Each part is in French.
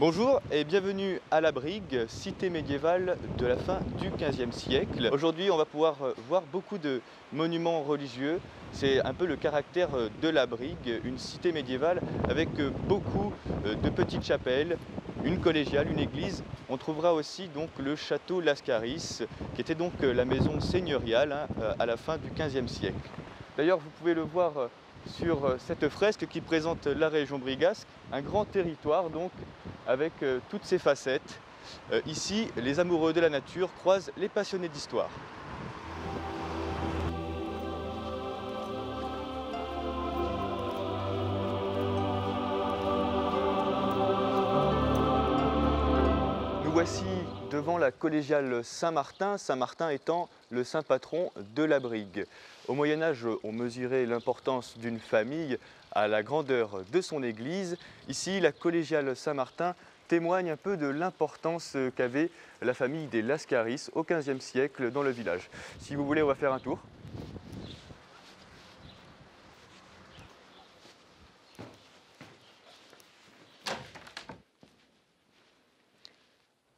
Bonjour et bienvenue à la Brigue, cité médiévale de la fin du XVe siècle. Aujourd'hui, on va pouvoir voir beaucoup de monuments religieux. C'est un peu le caractère de la Brigue, une cité médiévale avec beaucoup de petites chapelles, une collégiale, une église. On trouvera aussi donc le château Lascaris, qui était donc la maison seigneuriale à la fin du XVe siècle. D'ailleurs, vous pouvez le voir sur cette fresque qui présente la région brigasque, un grand territoire donc avec toutes ses facettes. Ici, les amoureux de la nature croisent les passionnés d'histoire. Nous voici devant la collégiale Saint-Martin, Saint-Martin étant le saint patron de la Brigue. Au Moyen-Âge, on mesurait l'importance d'une famille à la grandeur de son église. Ici, la collégiale Saint-Martin témoigne un peu de l'importance qu'avait la famille des Lascaris au XVe siècle dans le village. Si vous voulez, on va faire un tour.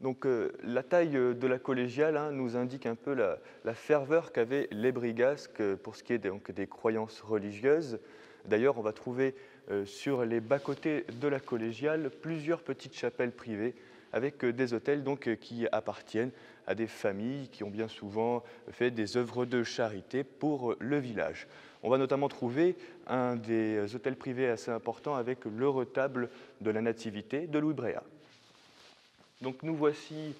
Donc la taille de la collégiale nous indique un peu la ferveur qu'avaient les brigasques pour ce qui est des croyances religieuses. D'ailleurs, on va trouver sur les bas-côtés de la collégiale plusieurs petites chapelles privées avec des autels qui appartiennent à des familles qui ont bien souvent fait des œuvres de charité pour le village. On va notamment trouver un des autels privés assez importants avec le retable de la Nativité de Louis Bréa. Donc nous voici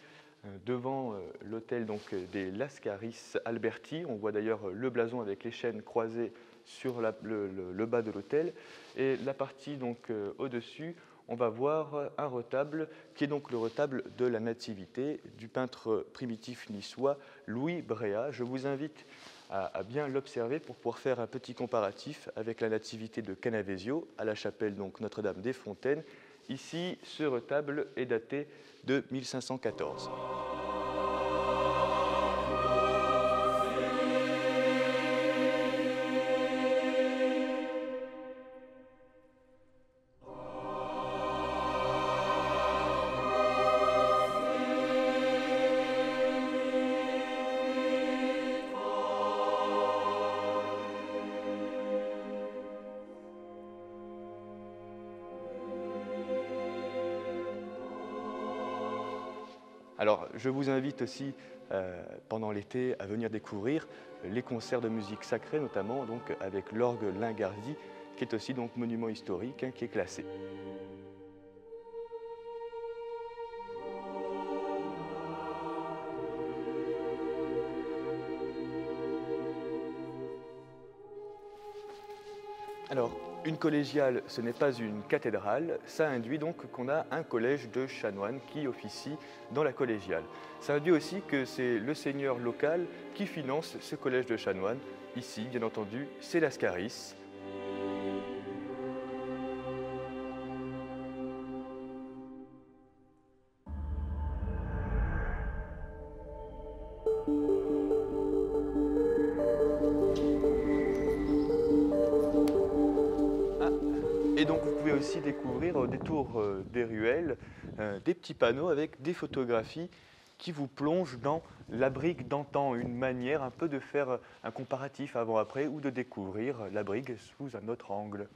devant l'hôtel des Lascaris Alberti. On voit d'ailleurs le blason avec les chaînes croisées sur le bas de l'hôtel. Et la partie au-dessus, on va voir un retable qui est donc le retable de la Nativité du peintre primitif niçois Louis Bréa. Je vous invite à bien l'observer pour pouvoir faire un petit comparatif avec la Nativité de Canavesio à la chapelle Notre-Dame des Fontaines. Ici, ce retable est daté de 1514. Alors, je vous invite aussi, pendant l'été, à venir découvrir les concerts de musique sacrée, notamment avec l'orgue Lingardi, qui est aussi monument historique, qui est classé. Alors, une collégiale, ce n'est pas une cathédrale, ça induit qu'on a un collège de chanoines qui officie dans la collégiale. Ça induit aussi que c'est le seigneur local qui finance ce collège de chanoines. Ici, bien entendu, c'est Lascaris. Et donc vous pouvez aussi découvrir au détour des ruelles des petits panneaux avec des photographies qui vous plongent dans la Brigue d'antan, une manière un peu de faire un comparatif avant-après ou de découvrir la Brigue sous un autre angle.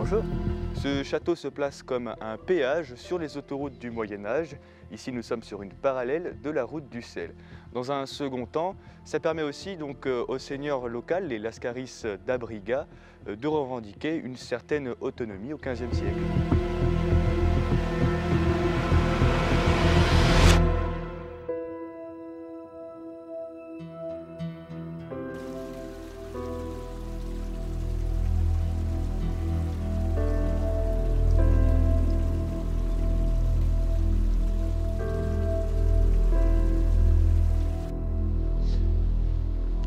Bonjour. Ce château se place comme un péage sur les autoroutes du Moyen-Âge. Ici, nous sommes sur une parallèle de la route du sel. Dans un second temps, ça permet aussi donc aux seigneurs locaux, les Lascaris d'Abriga, de revendiquer une certaine autonomie au XVe siècle.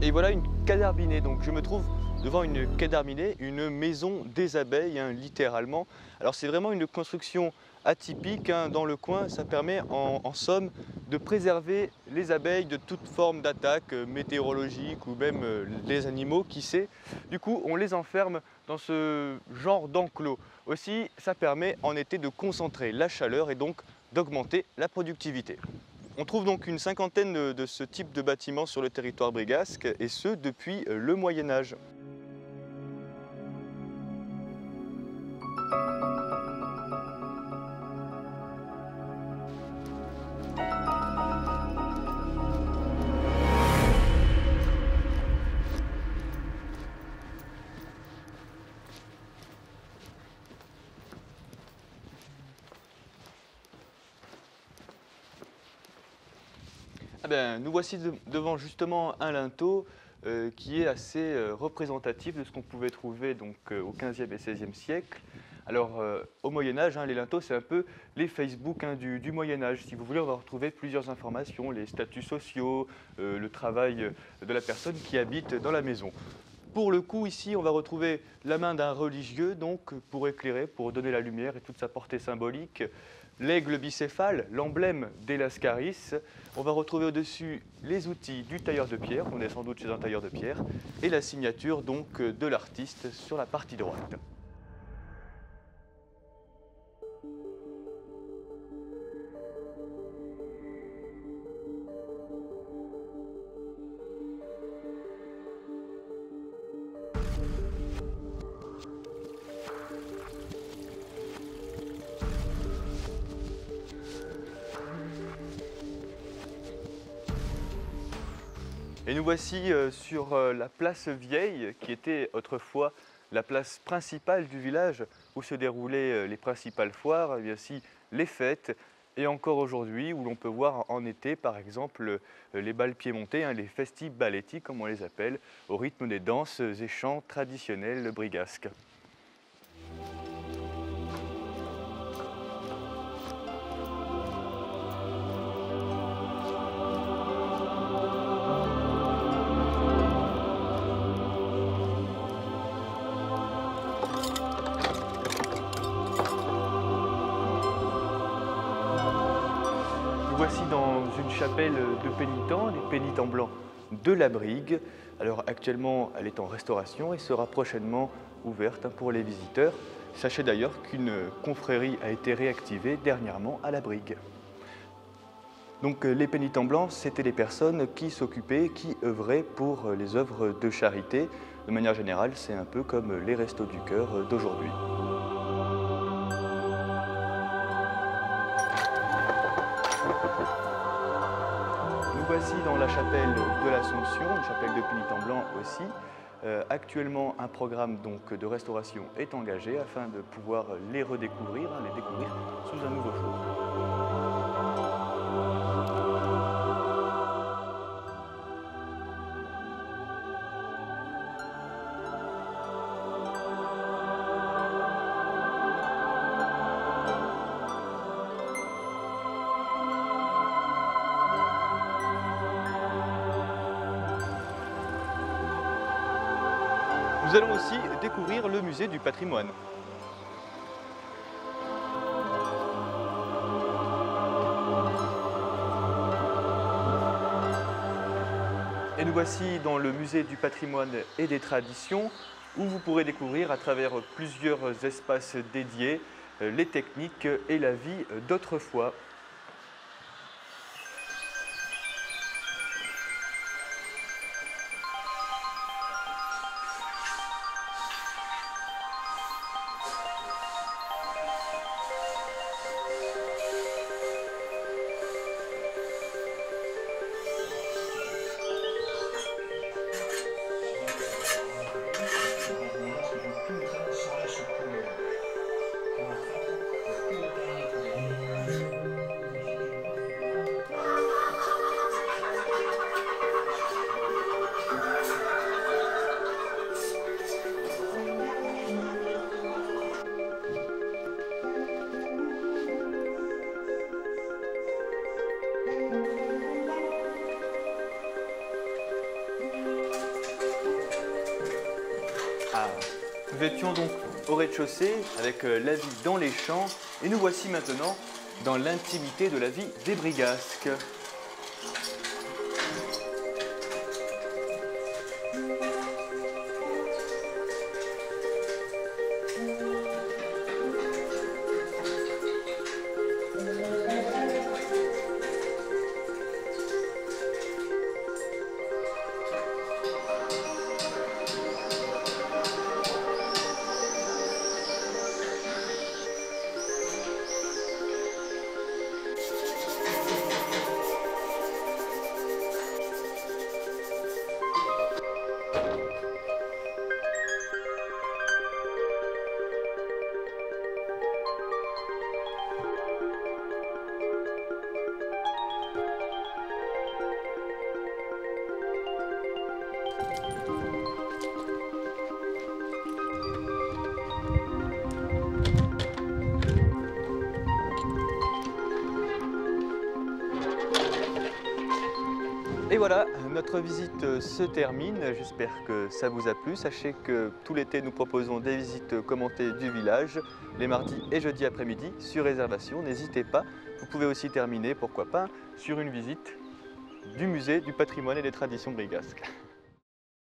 Et voilà une cadarbinée, donc je me trouve devant une cadarbinée, une maison des abeilles, hein, littéralement. Alors c'est vraiment une construction atypique, hein, dans le coin, ça permet en somme de préserver les abeilles de toute forme d'attaque météorologique ou même les animaux, qui sait. Du coup, on les enferme dans ce genre d'enclos. Aussi, ça permet en été de concentrer la chaleur et donc d'augmenter la productivité. On trouve donc une cinquantaine de ce type de bâtiments sur le territoire brigasque, et ce depuis le Moyen-Âge. Ah ben, nous voici devant justement un linteau qui est assez représentatif de ce qu'on pouvait trouver donc, au XVe et XVIe siècle. Alors, au Moyen-Âge, hein, les linteaux, c'est un peu les Facebook, hein, du Moyen-Âge. Si vous voulez, on va retrouver plusieurs informations, les statuts sociaux, le travail de la personne qui habite dans la maison. Pour le coup, ici, on va retrouver la main d'un religieux, donc pour éclairer, pour donner la lumière et toute sa portée symbolique. L'aigle bicéphale, l'emblème des Lascaris. On va retrouver au-dessus les outils du tailleur de pierre, on est sans doute chez un tailleur de pierre, et la signature donc de l'artiste sur la partie droite. Et nous voici sur la place Vieille, qui était autrefois la place principale du village, où se déroulaient les principales foires, et aussi les fêtes, et encore aujourd'hui, où l'on peut voir en été, par exemple, les bals piémontais, hein, les festi balletti, comme on les appelle, au rythme des danses et chants traditionnels brigasques. Voici dans une chapelle de pénitents, les pénitents blancs de la Brigue. Alors actuellement, elle est en restauration et sera prochainement ouverte, hein, pour les visiteurs. Sachez d'ailleurs qu'une confrérie a été réactivée dernièrement à la Brigue. Donc les pénitents blancs, c'était les personnes qui s'occupaient, qui œuvraient pour les œuvres de charité. De manière générale, c'est un peu comme les Restos du Cœur d'aujourd'hui. Nous voici dans la chapelle de l'Assomption, une chapelle de pénitents blancs aussi. Actuellement, un programme donc, de restauration est engagé afin de pouvoir les redécouvrir, hein, les découvrir sous un nouveau jour. Nous allons aussi découvrir le musée du patrimoine. Et nous voici dans le musée du patrimoine et des traditions, où vous pourrez découvrir à travers plusieurs espaces dédiés les techniques et la vie d'autrefois. Ah, nous étions donc au rez-de-chaussée avec la vie dans les champs et nous voici maintenant dans l'intimité de la vie des Brigasques. Et voilà, notre visite se termine. J'espère que ça vous a plu. Sachez que tout l'été, nous proposons des visites commentées du village, les mardis et jeudis après-midi, sur réservation. N'hésitez pas. Vous pouvez aussi terminer, pourquoi pas, sur une visite du musée du patrimoine et des traditions brigasques.